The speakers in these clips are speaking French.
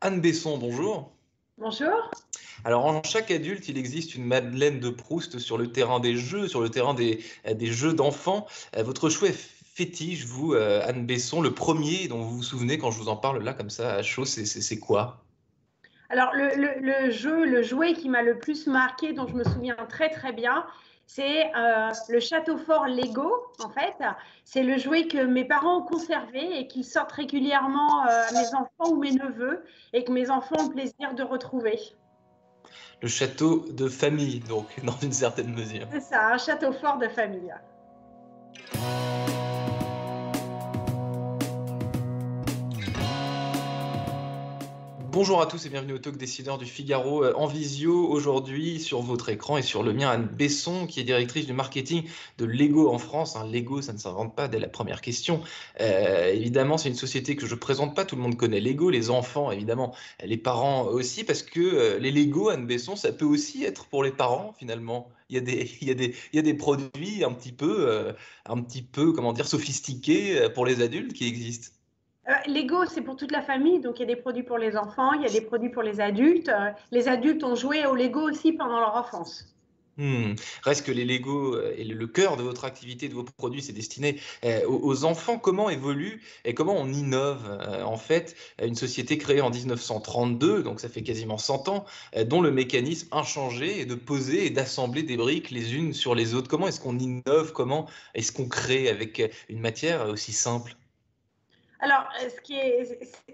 Anne Besson, bonjour. Bonjour. Alors, en chaque adulte, il existe une Madeleine de Proust sur le terrain des jeux, sur le terrain des jeux d'enfants. Votre choix est fétiche, vous, Anne Besson, le premier dont vous vous souvenez quand je vous en parle là, comme ça, à chaud, c'est quoi? Alors, le jouet qui m'a le plus marqué, dont je me souviens très très bien, c'est le château fort Lego, en fait. C'est le jouet que mes parents ont conservé et qu'ils sortent régulièrement à mes enfants ou mes neveux et que mes enfants ont le plaisir de retrouver. Le château de famille, donc, dans une certaine mesure. C'est ça, un château fort de famille. Bonjour à tous et bienvenue au Talk Décideur du Figaro en visio aujourd'hui sur votre écran et sur le mien Anne Besson qui est directrice du marketing de Lego en France. Lego, ça ne s'invente pas dès la première question. Évidemment, c'est une société que je ne présente pas, tout le monde connaît Lego, les enfants évidemment, les parents aussi parce que les Lego Anne Besson, ça peut aussi être pour les parents finalement. Il y a des produits un petit peu, comment dire, sophistiqués pour les adultes qui existent. Lego, c'est pour toute la famille, donc il y a des produits pour les enfants, il y a des produits pour les adultes. Les adultes ont joué au Lego aussi pendant leur enfance. Reste que les Lego et le cœur de votre activité, de vos produits, c'est destiné aux enfants. Comment évolue et comment on innove en fait une société créée en 1932, donc ça fait quasiment 100 ans, dont le mécanisme inchangé est de poser et d'assembler des briques les unes sur les autres. Comment est-ce qu'on innove? Comment est-ce qu'on crée avec une matière aussi simple? Alors,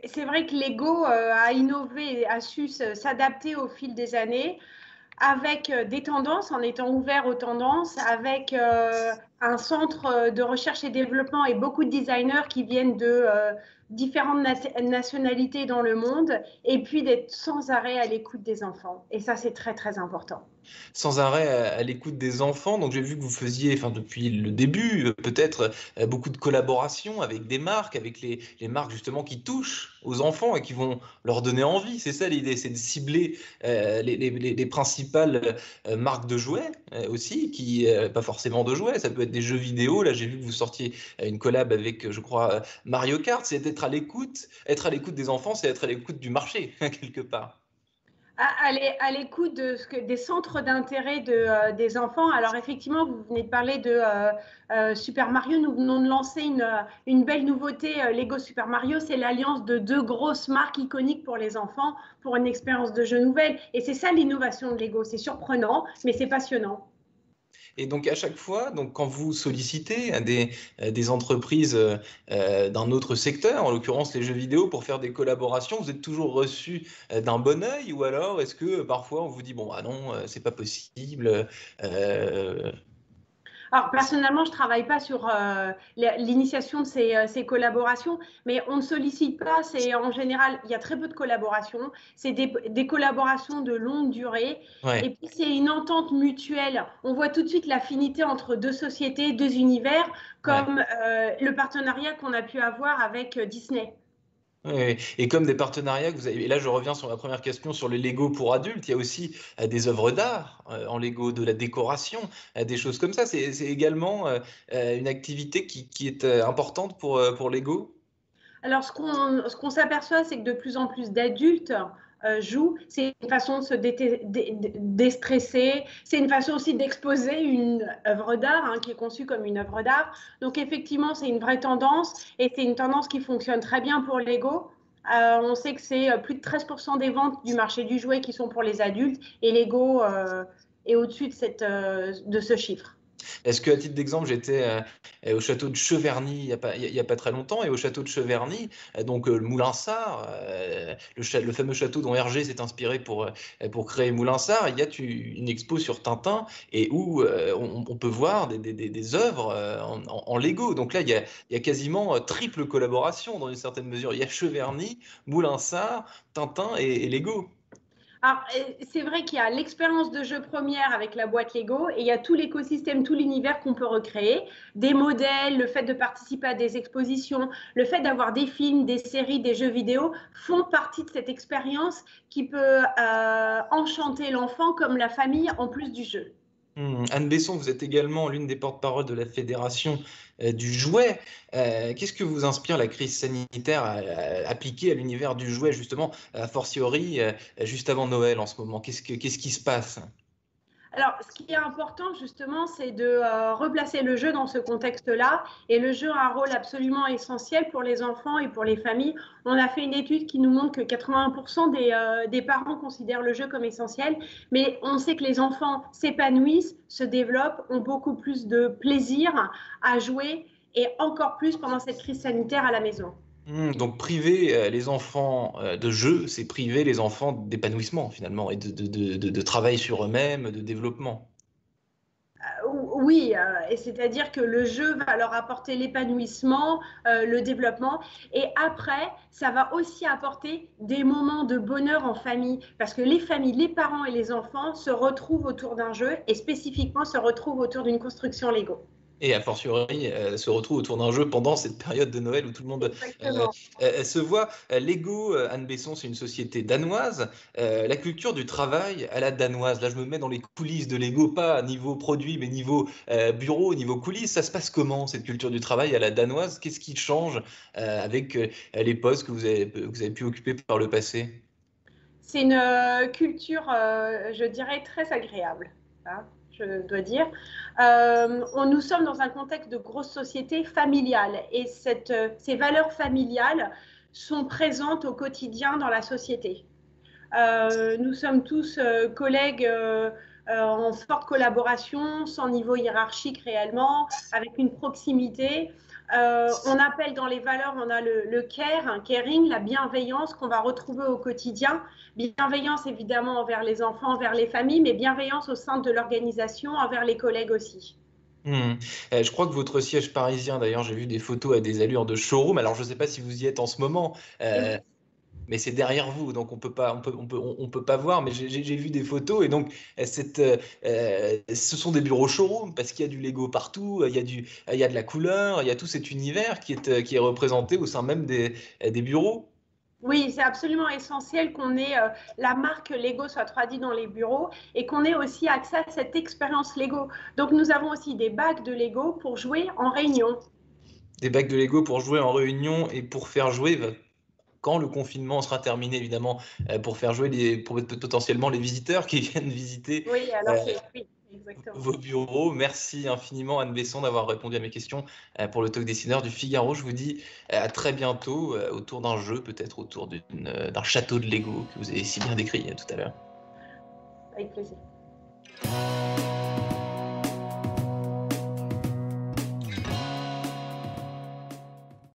c'est vrai que Lego a innové et a su s'adapter au fil des années avec des tendances, en étant ouvert aux tendances, avec un centre de recherche et développement et beaucoup de designers qui viennent de différentes nationalités dans le monde, et puis d'être sans arrêt à l'écoute des enfants. Et ça, c'est très, très important. Sans arrêt à l'écoute des enfants. Donc j'ai vu que vous faisiez, enfin depuis le début, peut-être beaucoup de collaborations avec des marques, avec les marques justement qui touchent aux enfants et qui vont leur donner envie. C'est ça l'idée, c'est de cibler les principales marques de jouets aussi, qui pas forcément de jouets, ça peut être des jeux vidéo. Là j'ai vu que vous sortiez une collab avec, je crois, Mario Kart. C'est être à l'écoute des enfants, c'est être à l'écoute du marché quelque part. À l'écoute des centres d'intérêt des enfants. Alors effectivement, vous venez de parler de Super Mario. Nous venons de lancer une belle nouveauté Lego Super Mario. C'est l'alliance de deux grosses marques iconiques pour les enfants pour une expérience de jeu nouvelle. Et c'est ça l'innovation de Lego. C'est surprenant, mais c'est passionnant. Et donc à chaque fois, donc quand vous sollicitez des entreprises d'un autre secteur, en l'occurrence les jeux vidéo, pour faire des collaborations, vous êtes toujours reçu d'un bon œil ou alors est-ce que parfois on vous dit bon ah non, c'est pas possible. euh, Alors, personnellement, je ne travaille pas sur l'initiation de ces collaborations, mais on ne sollicite pas. C'est en général, il y a très peu de collaborations. C'est des collaborations de longue durée. Et ouais. puis, c'est une entente mutuelle. On voit tout de suite l'affinité entre deux sociétés, deux univers, Ouais. comme le partenariat qu'on a pu avoir avec Disney. Oui, oui. Et comme des partenariats que vous avez, et là je reviens sur ma première question sur les Lego pour adultes, il y a aussi des œuvres d'art en Lego, de la décoration, des choses comme ça. C'est également une activité qui est importante pour Lego. Alors, ce qu'on s'aperçoit, c'est que de plus en plus d'adultes jouent. C'est une façon de se déstresser. C'est une façon aussi d'exposer une œuvre d'art qui est conçue comme une œuvre d'art. Donc, effectivement, c'est une vraie tendance et c'est une tendance qui fonctionne très bien pour Lego. On sait que c'est plus de 13% des ventes du marché du jouet qui sont pour les adultes et Lego est au-dessus de ce chiffre. Est-ce que, à titre d'exemple, j'étais au château de Cheverny il y a pas très longtemps, et au château de Cheverny, donc le Moulinsart, le fameux château dont Hergé s'est inspiré pour créer Moulinsart, il y a une expo sur Tintin et où on peut voir des œuvres en Lego. Donc là, il y a quasiment triple collaboration dans une certaine mesure. Il y a Cheverny, Moulinsart, Tintin et Lego. Alors, c'est vrai qu'il y a l'expérience de jeu première avec la boîte Lego et il y a tout l'écosystème, tout l'univers qu'on peut recréer, des modèles, le fait de participer à des expositions, le fait d'avoir des films, des séries, des jeux vidéo font partie de cette expérience qui peut enchanter l'enfant comme la famille en plus du jeu. Anne Besson, vous êtes également l'une des porte-parole de la Fédération du jouet. Qu'est-ce que vous inspire la crise sanitaire appliquée à l'univers du jouet, justement, a fortiori, juste avant Noël en ce moment? Qu'est-ce qui se passe? Alors, ce qui est important, justement, c'est de replacer le jeu dans ce contexte-là. Et le jeu a un rôle absolument essentiel pour les enfants et pour les familles. On a fait une étude qui nous montre que 80% des parents considèrent le jeu comme essentiel. Mais on sait que les enfants s'épanouissent, se développent, ont beaucoup plus de plaisir à jouer et encore plus pendant cette crise sanitaire à la maison. Donc priver les enfants de jeu, c'est priver les enfants d'épanouissement finalement et de travail sur eux-mêmes, de développement. Oui, et c'est-à-dire que le jeu va leur apporter l'épanouissement, le développement, et après, ça va aussi apporter des moments de bonheur en famille, parce que les familles, les parents et les enfants se retrouvent autour d'un jeu, et spécifiquement se retrouvent autour d'une construction Lego. Et a fortiori, se retrouve autour d'un jeu pendant cette période de Noël où tout le monde Exactement. se voit. Lego, Anne Besson, c'est une société danoise. La culture du travail à la danoise, là je me mets dans les coulisses de Lego, pas niveau produit, mais niveau bureau, niveau coulisses. Ça se passe comment cette culture du travail à la danoise? Qu'est-ce qui change avec les postes que vous avez pu occuper par le passé? C'est une culture, je dirais, très agréable, hein, je dois dire. Nous sommes dans un contexte de grosse société familiale et ces valeurs familiales sont présentes au quotidien dans la société. Nous sommes tous collègues en forte collaboration, sans niveau hiérarchique réellement, avec une proximité. On appelle dans les valeurs, on a le care, un caring, la bienveillance qu'on va retrouver au quotidien. Bienveillance évidemment envers les enfants, envers les familles, mais bienveillance au sein de l'organisation, envers les collègues aussi. Mmh. Je crois que votre siège parisien, d'ailleurs, j'ai vu des photos à des allures de showroom. Alors, je ne sais pas si vous y êtes en ce moment, Et oui, mais c'est derrière vous, donc on peut pas, on peut pas voir. Mais j'ai vu des photos et donc ce sont des bureaux showroom parce qu'il y a du Lego partout, il y a de la couleur, il y a tout cet univers qui est représenté au sein même des bureaux. oui, c'est absolument essentiel qu'on ait la marque Lego soit traduite dans les bureaux et qu'on ait aussi accès à cette expérience Lego. Donc, nous avons aussi des bacs de Lego pour jouer en réunion. Des bacs de Lego pour jouer en réunion et pour faire jouer quand le confinement sera terminé, évidemment, pour faire jouer potentiellement les visiteurs qui viennent visiter Oui, euh, alors c'est oui, exactement. vos bureaux. Merci infiniment, Anne Besson, d'avoir répondu à mes questions pour le Talk Dessineur du Figaro. Je vous dis à très bientôt autour d'un jeu, peut-être autour d'un château de Lego que vous avez si bien décrit tout à l'heure. Avec plaisir.